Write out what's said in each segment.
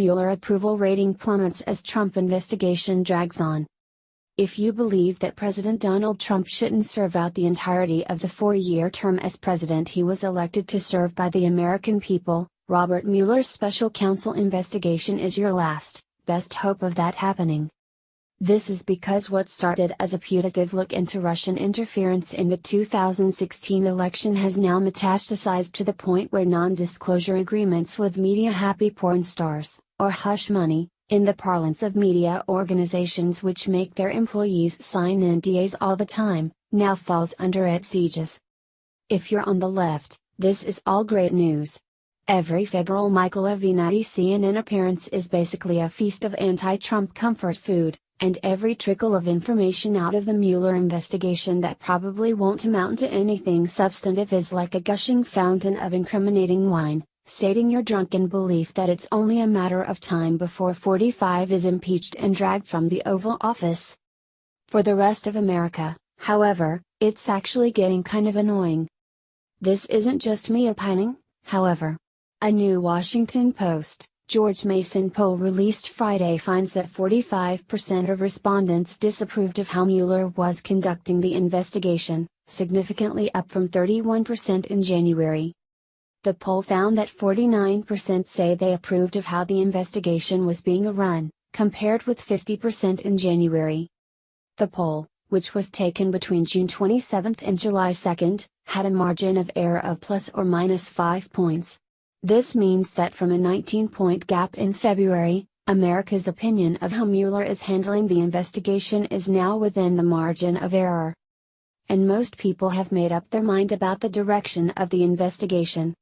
Mueller approval rating plummets as Trump investigation drags on. If you believe that President Donald Trump shouldn't serve out the entirety of the 4-year term as president he was elected to serve by the American people, Robert Mueller's special counsel investigation is your last, best hope of that happening. This is because what started as a putative look into Russian interference in the 2016 election has now metastasized to the point where non-disclosure agreements with media-happy porn stars, or hush money, in the parlance of media organizations which make their employees sign NDAs all the time, now falls under its aegis. If you're on the left, this is all great news. Every febrile Michael Avenatti CNN appearance is basically a feast of anti-Trump comfort food, and every trickle of information out of the Mueller investigation that probably won't amount to anything substantive is like a gushing fountain of incriminating wine, sating your drunken belief that it's only a matter of time before 45 is impeached and dragged from the Oval Office. For the rest of America, however, it's actually getting kind of annoying. This isn't just me opining, however. A new Washington Post, George Mason poll released Friday finds that 45% of respondents disapproved of how Mueller was conducting the investigation, significantly up from 31% in January. The poll found that 49% say they approved of how the investigation was being run, compared with 50% in January. The poll, which was taken between June 27 and July 2, had a margin of error of plus or minus 5 points. This means that from a 19-point gap in February, America's opinion of how Mueller is handling the investigation is now within the margin of error. And most people have made up their mind about the direction of the investigation.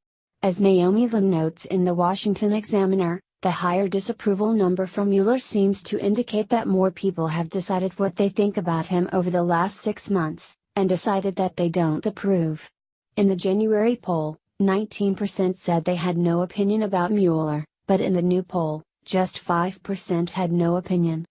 As Naomi Lim notes in the Washington Examiner, the higher disapproval number from Mueller seems to indicate that more people have decided what they think about him over the last 6 months, and decided that they don't approve. In the January poll, 19% said they had no opinion about Mueller, but in the new poll, just 5% had no opinion.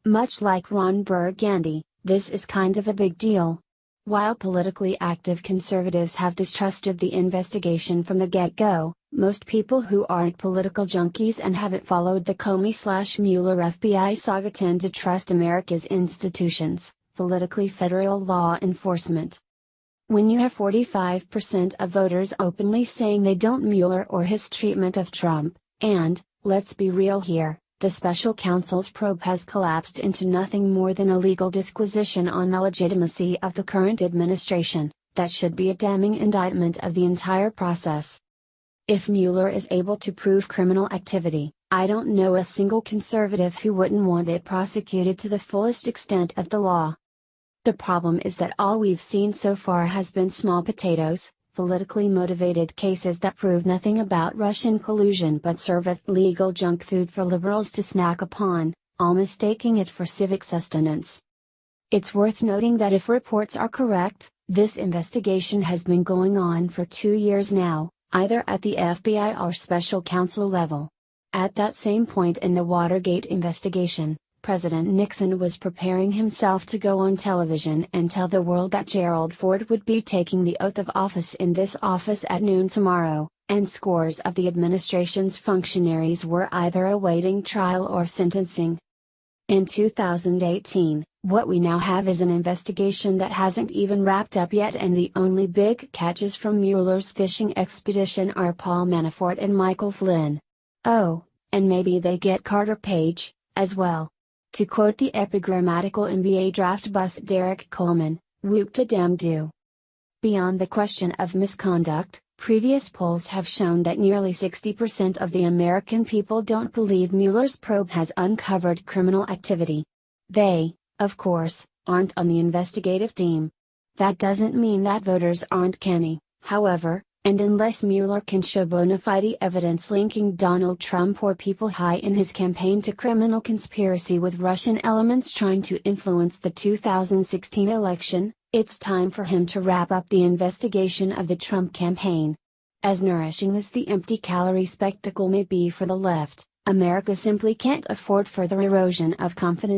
Much like Ron Burgundy, this is kind of a big deal. While politically active conservatives have distrusted the investigation from the get-go, most people who aren't political junkies and haven't followed the Comey/Mueller FBI saga tend to trust America's institutions, politically federal law enforcement. When you have 45% of voters openly saying they don't Mueller or his treatment of Trump, and, let's be real here, the special counsel's probe has collapsed into nothing more than a legal disquisition on the legitimacy of the current administration, that should be a damning indictment of the entire process. If Mueller is able to prove criminal activity, I don't know a single conservative who wouldn't want it prosecuted to the fullest extent of the law. The problem is that all we've seen so far has been small potatoes, politically motivated cases that prove nothing about Russian collusion but serve as legal junk food for liberals to snack upon, all mistaking it for civic sustenance. It's worth noting that if reports are correct, this investigation has been going on for 2 years now, either at the FBI or special counsel level. At that same point in the Watergate investigation, President Nixon was preparing himself to go on television and tell the world that Gerald Ford would be taking the oath of office in this office at noon tomorrow, and scores of the administration's functionaries were either awaiting trial or sentencing. In 2018, what we now have is an investigation that hasn't even wrapped up yet, and the only big catches from Mueller's fishing expedition are Paul Manafort and Michael Flynn. Oh, and maybe they get Carter Page, as well. To quote the epigrammatical NBA draft bust Derek Coleman, whoop-de-dam-do. Beyond the question of misconduct, previous polls have shown that nearly 60% of the American people don't believe Mueller's probe has uncovered criminal activity. They, of course, aren't on the investigative team. That doesn't mean that voters aren't canny, however, and unless Mueller can show bona fide evidence linking Donald Trump or people high in his campaign to criminal conspiracy with Russian elements trying to influence the 2016 election, it's time for him to wrap up the investigation of the Trump campaign. As nourishing as the empty-calorie spectacle may be for the left, America simply can't afford further erosion of confidence.